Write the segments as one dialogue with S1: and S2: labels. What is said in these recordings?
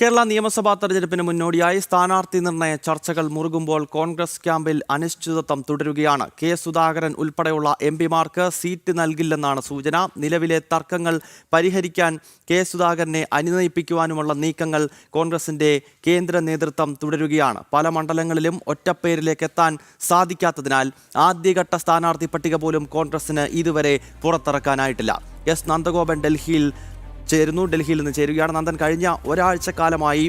S1: കേരള നിയമസഭാ തെരഞ്ഞെടുപ്പിന് മുന്നോടിയായി സ്ഥാനാർത്ഥി നിർണയ ചർച്ചകൾ മുറുകുമ്പോൾ കോൺഗ്രസ് ക്യാമ്പിൽ അനിശ്ചിതത്വം തുടരുകയാണ്. കെ സുധാകരൻ ഉൾപ്പെടെയുള്ള എംപിമാർക്ക് സീറ്റ് നൽകില്ലെന്നാണ് സൂചന. നിലവിലെ തർക്കങ്ങൾ പരിഹരിക്കാൻ കെ സുധാകരനെ അനുനയിപ്പിക്കുവാനുമുള്ള നീക്കങ്ങൾ കോൺഗ്രസിന്റെ കേന്ദ്ര നേതൃത്വം തുടരുകയാണ്. പല മണ്ഡലങ്ങളിലും ഒറ്റപ്പേരിലേക്ക് എത്താൻ സാധിക്കാത്തതിനാൽ ആദ്യഘട്ട സ്ഥാനാർത്ഥി പട്ടിക പോലും കോൺഗ്രസിന് ഇതുവരെ പുറത്തിറക്കാനായിട്ടില്ല. എസ് നന്ദഗോപൻ ഡൽഹിയിൽ നിന്ന് ചേരുകയാണ്. നന്ദൻ, കഴിഞ്ഞ ഒരാഴ്ചക്കാലമായി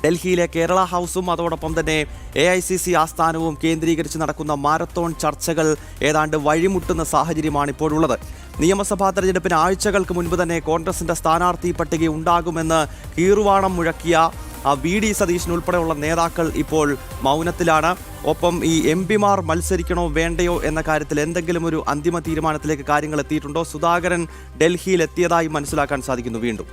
S1: ഡൽഹിയിലെ കേരള ഹൗസും അതോടൊപ്പം തന്നെ AICC ആസ്ഥാനവും കേന്ദ്രീകരിച്ച് നടക്കുന്ന മാരത്തോൺ ചർച്ചകൾ ഏതാണ്ട് വഴിമുട്ടുന്ന സാഹചര്യമാണ് ഇപ്പോഴുള്ളത്. നിയമസഭാ തെരഞ്ഞെടുപ്പിന് ആഴ്ചകൾക്ക് മുൻപ് തന്നെ കോൺഗ്രസിന്റെ സ്ഥാനാർത്ഥി പട്ടിക ഉണ്ടാകുമെന്ന് കീറുവാണം മുഴക്കിയ VD സതീശൻ ഉൾപ്പെടെയുള്ള നേതാക്കൾ ഇപ്പോൾ മൗനത്തിലാണ്. ഒപ്പം ഈ എംപിമാർ മത്സരിക്കണോ വേണ്ടയോ എന്ന കാര്യത്തിൽ എന്തെങ്കിലും ഒരു അന്തിമ തീരുമാനത്തിലേക്ക് കാര്യങ്ങൾ എത്തിയിട്ടുണ്ടോ? സുധാകരൻ ഡൽഹിയിൽ എത്തിയതായി മനസ്സിലാക്കാൻ സാധിക്കുന്നു. വീണ്ടും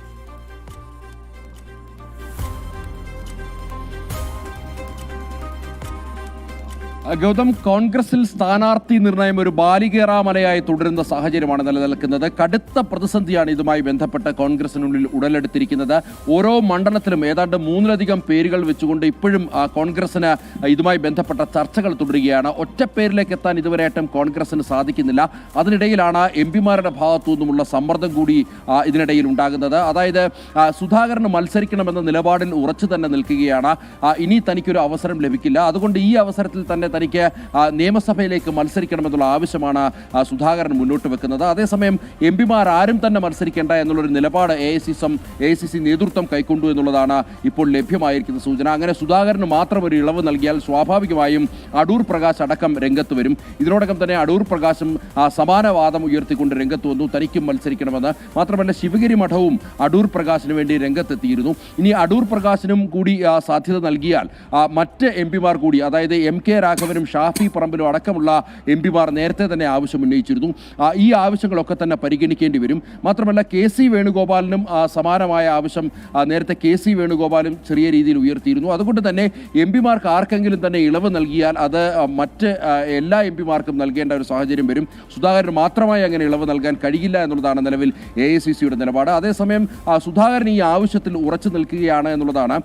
S2: ഗൗതം, കോൺഗ്രസിൽ സ്ഥാനാർത്ഥി നിർണയം ഒരു ബാലികേറാമലയായി തുടരുന്ന സാഹചര്യമാണ് നിലനിൽക്കുന്നത്. കടുത്ത പ്രതിസന്ധിയാണ് ഇതുമായി ബന്ധപ്പെട്ട് കോൺഗ്രസിനുള്ളിൽ ഉടലെടുത്തിരിക്കുന്നത്. ഓരോ മണ്ഡലത്തിലും ഏതാണ്ട് 3ലധികം പേരുകൾ വെച്ചുകൊണ്ട് ഇപ്പോഴും കോൺഗ്രസിന് ഇതുമായി ബന്ധപ്പെട്ട ചർച്ചകൾ തുടരുകയാണ്. ഒറ്റപ്പേരിലേക്ക് എത്താൻ ഇതുവരെയായിട്ടും കോൺഗ്രസിന് സാധിക്കുന്നില്ല. അതിനിടയിലാണ് എംപിമാരുടെ ഭാഗത്തു നിന്നുമുള്ള സമ്മർദ്ദം കൂടി ഇതിനിടയിൽ ഉണ്ടാകുന്നത്. അതായത് സുധാകരന് മത്സരിക്കണമെന്ന നിലപാടിൽ ഉറച്ചു തന്നെ നിൽക്കുകയാണ്. ഇനി തനിക്കൊരു അവസരം ലഭിക്കില്ല. അതുകൊണ്ട് ഈ അവസരത്തിൽ തന്നെ തനിക്ക് നിയമസഭയിലേക്ക് മത്സരിക്കണമെന്നുള്ള ആവശ്യമാണ് സുധാകരൻ മുന്നോട്ട് വെക്കുന്നത്. അതേസമയം എംപിമാർ ആരും തന്നെ മത്സരിക്കേണ്ട എന്നുള്ളൊരു നിലപാട് AICC നേതൃത്വം കൈക്കൊണ്ടു എന്നുള്ളതാണ് ഇപ്പോൾ ലഭ്യമായിരിക്കുന്ന സൂചന. അങ്ങനെ സുധാകരന് മാത്രം ഒരു ഇളവ് നൽകിയാൽ സ്വാഭാവികമായും അടൂർ പ്രകാശ് അടക്കം രംഗത്ത് വരും. ഇതിനോടകം തന്നെ അടൂർ പ്രകാശും സമാന വാദം ഉയർത്തിക്കൊണ്ട് രംഗത്ത് വന്നു, തനിക്കും മത്സരിക്കണമെന്ന്. മാത്രമല്ല ശിവഗിരി മഠവും അടൂർ പ്രകാശിന് വേണ്ടി രംഗത്തെത്തിയിരുന്നു. ഇനി അടൂർ പ്രകാശിനും കൂടി സാധ്യത നൽകിയാൽ മറ്റ് എംപിമാർ കൂടി, അതായത് MK രാഘവനും ഷാഫി പറമ്പിലും അടക്കമുള്ള എംപിമാർ നേരത്തെ തന്നെ ആവശ്യം ഉന്നയിച്ചിരുന്നു. ഈ ആവശ്യങ്ങളൊക്കെ തന്നെ പരിഗണിക്കേണ്ടി വരും. മാത്രമല്ല KC വേണുഗോപാലിനും സമാനമായ ആവശ്യം നേരത്തെ KC വേണുഗോപാലും ചെറിയ രീതിയിൽ ഉയർത്തിയിരുന്നു. അതുകൊണ്ട് തന്നെ എംപിമാർക്ക് ആർക്കെങ്കിലും തന്നെ ഇളവ് നൽകിയാൽ അത് മറ്റ് എല്ലാ എംപിമാർക്കും നൽകേണ്ട ഒരു സാഹചര്യം വരും. സുധാകരന് മാത്രമായി അങ്ങനെ ഇളവ് നൽകാൻ കഴിയില്ല എന്നുള്ളതാണ് നിലവിൽ AICCയുടെ നിലപാട്. അതേസമയം സുധാകരൻ ഈ ആവശ്യത്തിൽ ഉറച്ചു നിൽക്കുകയാണ് എന്നുള്ളതാണ്.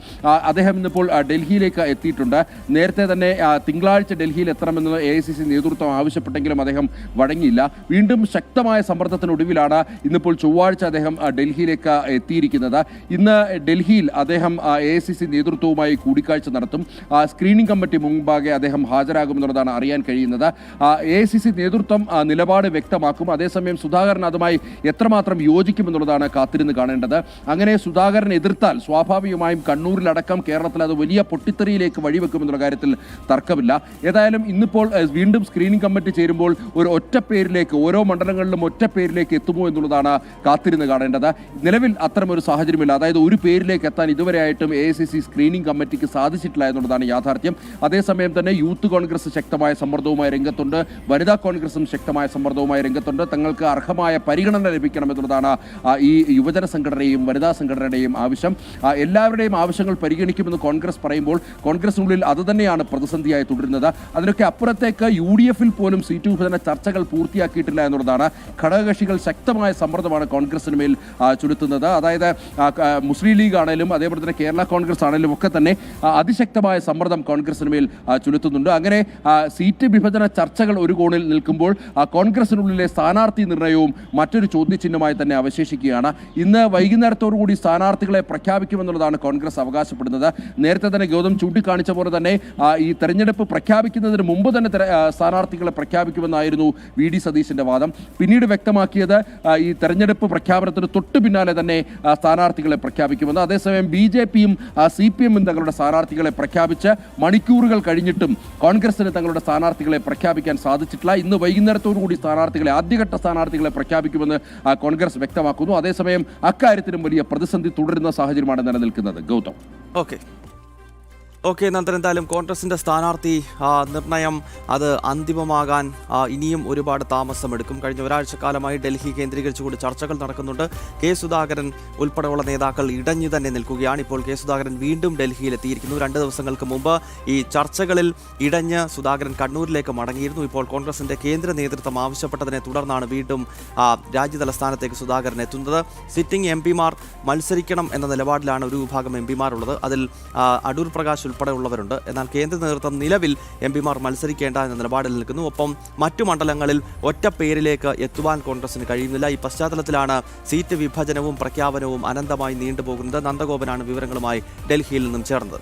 S2: അദ്ദേഹം ഇന്നിപ്പോൾ ഡൽഹിയിലേക്ക് എത്തിയിട്ടുണ്ട്. നേരത്തെ തന്നെ തിങ്കളാഴ്ച ഡൽഹിയിൽ എത്തണമെന്ന് AICC നേതൃത്വം ആവശ്യപ്പെട്ടെങ്കിലും അദ്ദേഹം വഴങ്ങിയില്ല. വീണ്ടും ശക്തമായ സമ്മർദ്ദത്തിനൊടുവിലാണ് ഇന്നിപ്പോൾ ചൊവ്വാഴ്ച അദ്ദേഹം ഡൽഹിയിലേക്ക് എത്തിയിരിക്കുന്നത്. ഇന്ന് ഡൽഹിയിൽ അദ്ദേഹം AICC നേതൃത്വവുമായി കൂടിക്കാഴ്ച നടത്തും. സ്ക്രീനിംഗ് കമ്മിറ്റി മുൻപാകെ അദ്ദേഹം ഹാജരാകുമെന്നുള്ളതാണ് അറിയാൻ കഴിയുന്നത്. AICC നേതൃത്വം നിലപാട് വ്യക്തമാക്കും. അതേസമയം സുധാകരൻ അതുമായി എത്രമാത്രം യോജിക്കുമെന്നുള്ളതാണ് കാത്തിരുന്ന് കാണേണ്ടത്. അങ്ങനെ സുധാകരൻ എതിർത്താൽ സ്വാഭാവികമായും കണ്ണൂരിലടക്കം കേരളത്തിൽ അത് വലിയ പൊട്ടിത്തെറിയിലേക്ക് വഴിവെക്കുമെന്നുള്ള കാര്യത്തിൽ തർക്കമില്ല. ഏതായാലും ഇന്നിപ്പോൾ വീണ്ടും സ്ക്രീനിംഗ് കമ്മിറ്റി ചേരുമ്പോൾ ഒരു ഒറ്റപ്പേരിലേക്ക്, ഓരോ മണ്ഡലങ്ങളിലും ഒറ്റപ്പേരിലേക്ക് എത്തുമോ എന്നുള്ളതാണ് കാത്തിരുന്ന് കാണേണ്ടത്. നിലവിൽ അത്തരമൊരു സാഹചര്യമില്ല. അതായത് ഒരു പേരിലേക്ക് എത്താൻ ഇതുവരെയായിട്ടും AICC സ്ക്രീനിംഗ് കമ്മിറ്റിക്ക് സാധിച്ചിട്ടില്ല എന്നുള്ളതാണ് യാഥാർത്ഥ്യം. അതേസമയം തന്നെ യൂത്ത് കോൺഗ്രസ് ശക്തമായ സമ്മർദ്ദവുമായി രംഗത്തുണ്ട്. വനിതാ കോൺഗ്രസും ശക്തമായ സമ്മർദ്ദവുമായി രംഗത്തുണ്ട്. തങ്ങൾക്ക് അർഹമായ പരിഗണന ലഭിക്കണമെന്നുള്ളതാണ് ഈ യുവജന സംഘടനയും വനിതാ സംഘടനയുടെയും ആവശ്യം. എല്ലാവരുടെയും ആവശ്യങ്ങൾ പരിഗണിക്കുമെന്ന് കോൺഗ്രസ് പറയുമ്പോൾ കോൺഗ്രസിനുള്ളിൽ അതുതന്നെയാണ് പ്രതിസന്ധിയായി തുടരുന്നത്. അതിനൊക്കെ അപ്പുറത്തേക്ക് UDF-ൽ പോലും സീറ്റ് വിഭജന ചർച്ചകൾ പൂർത്തിയാക്കിയിട്ടില്ല എന്നുള്ളതാണ്. ഘടകകക്ഷികൾ ശക്തമായ സമ്മർദ്ദമാണ് കോൺഗ്രസിന് മേൽ ചുമത്തുന്നത്. അതായത് മുസ്ലിം ലീഗ് ആണെങ്കിലും അതേപോലെ തന്നെ കേരള കോൺഗ്രസ് ആണെങ്കിലും ഒക്കെ തന്നെ അതിശക്തമായ സമ്മർദ്ദം കോൺഗ്രസിന് മേൽ ചുമത്തുന്നുണ്ട്. അങ്ങനെ സീറ്റ് വിഭജന ചർച്ചകൾ ഒരു കോണിൽ നിൽക്കുമ്പോൾ കോൺഗ്രസിനുള്ളിലെ സ്ഥാനാർത്ഥി നിർണയവും മറ്റൊരു ചോദ്യചിഹ്നമായി തന്നെ അവശേഷിക്കുകയാണ്. ഇന്ന് വൈകുന്നേരത്തോടുകൂടി സ്ഥാനാർത്ഥികളെ പ്രഖ്യാപിക്കുമെന്നുള്ളതാണ് കോൺഗ്രസ് അവകാശപ്പെടുന്നത്. നേരത്തെ തന്നെ ഗൗതം ചൂണ്ടിക്കാണിച്ച പോലെ തന്നെ ഈ തെരഞ്ഞെടുപ്പ് പ്രഖ്യാപിക്കുന്നതിന് മുമ്പ് തന്നെ സ്ഥാനാർത്ഥികളെ പ്രഖ്യാപിക്കുമെന്നായിരുന്നു VD സതീശന്റെ വാദം. പിന്നീട് വ്യക്തമാക്കിയത് ഈ തെരഞ്ഞെടുപ്പ് പ്രഖ്യാപനത്തിന് തൊട്ടു പിന്നാലെ തന്നെ സ്ഥാനാർത്ഥികളെ പ്രഖ്യാപിക്കുമെന്ന്. അതേസമയം BJP-യും CPM-ഉം തങ്ങളുടെ സ്ഥാനാർത്ഥികളെ പ്രഖ്യാപിച്ച് മണിക്കൂറുകൾ കഴിഞ്ഞിട്ടും കോൺഗ്രസിന് തങ്ങളുടെ സ്ഥാനാർത്ഥികളെ പ്രഖ്യാപിക്കാൻ സാധിച്ചിട്ടില്ല. ഇന്ന് വൈകുന്നേരത്തോടുകൂടി ആദ്യഘട്ട സ്ഥാനാർത്ഥികളെ പ്രഖ്യാപിക്കുമെന്ന് കോൺഗ്രസ് വ്യക്തമാക്കുന്നു. അതേസമയം അക്കാര്യത്തിലും വലിയ പ്രതിസന്ധി തുടരുന്ന സാഹചര്യമാണ് നിലനിൽക്കുന്നത്. ഗൗതം.
S1: ഓക്കെ. ഓക്കെ, നന്ദൻ, എന്തായാലും കോൺഗ്രസിന്റെ സ്ഥാനാർത്ഥി നിർണയം അത് അന്തിമമാകാൻ ഇനിയും ഒരുപാട് താമസമെടുക്കും. കഴിഞ്ഞ ഒരാഴ്ചക്കാലമായി ഡൽഹി കേന്ദ്രീകരിച്ചുകൊണ്ട് ചർച്ചകൾ നടക്കുന്നുണ്ട്. കെ സുധാകരൻ ഉൾപ്പെടെയുള്ള നേതാക്കൾ ഇടഞ്ഞു തന്നെ നിൽക്കുകയാണ്. ഇപ്പോൾ കെ സുധാകരൻ വീണ്ടും ഡൽഹിയിൽ എത്തിയിരിക്കുന്നു. 2 ദിവസങ്ങൾക്ക് മുമ്പ് ഈ ചർച്ചകളിൽ ഇടഞ്ഞ് സുധാകരൻ കണ്ണൂരിലേക്ക് മടങ്ങിയിരുന്നു. ഇപ്പോൾ കോൺഗ്രസിന്റെ കേന്ദ്ര നേതൃത്വം ആവശ്യപ്പെട്ടതിനെ തുടർന്നാണ് വീണ്ടും രാജ്യതലസ്ഥാനത്തേക്ക് സുധാകരൻ എത്തുന്നത്. സിറ്റിംഗ് എം പിമാർ മത്സരിക്കണം എന്ന നിലപാടിലാണ് ഒരു വിഭാഗം എം പിമാരുള്ളത്. അതിൽ അടൂർ പ്രകാശ് ഉൾപ്പെടെയുള്ളവരുണ്ട്. എന്നാൽ കേന്ദ്ര നേതൃത്വം നിലവിൽ എം പിമാർ മത്സരിക്കേണ്ട എന്ന നിലപാടിൽ നിൽക്കുന്നു. ഒപ്പം മറ്റു മണ്ഡലങ്ങളിൽ ഒറ്റ പേരിലേക്ക് എത്തുവാൻ കോൺഗ്രസിന് കഴിയുന്നില്ല. ഈ പശ്ചാത്തലത്തിലാണ് സീറ്റ് വിഭജനവും പ്രഖ്യാപനവും അനന്തമായി നീണ്ടുപോകുന്നത്. നന്ദഗോപനാണ് വിവരങ്ങളുമായി ഡൽഹിയിൽ നിന്നും ചേർന്നത്.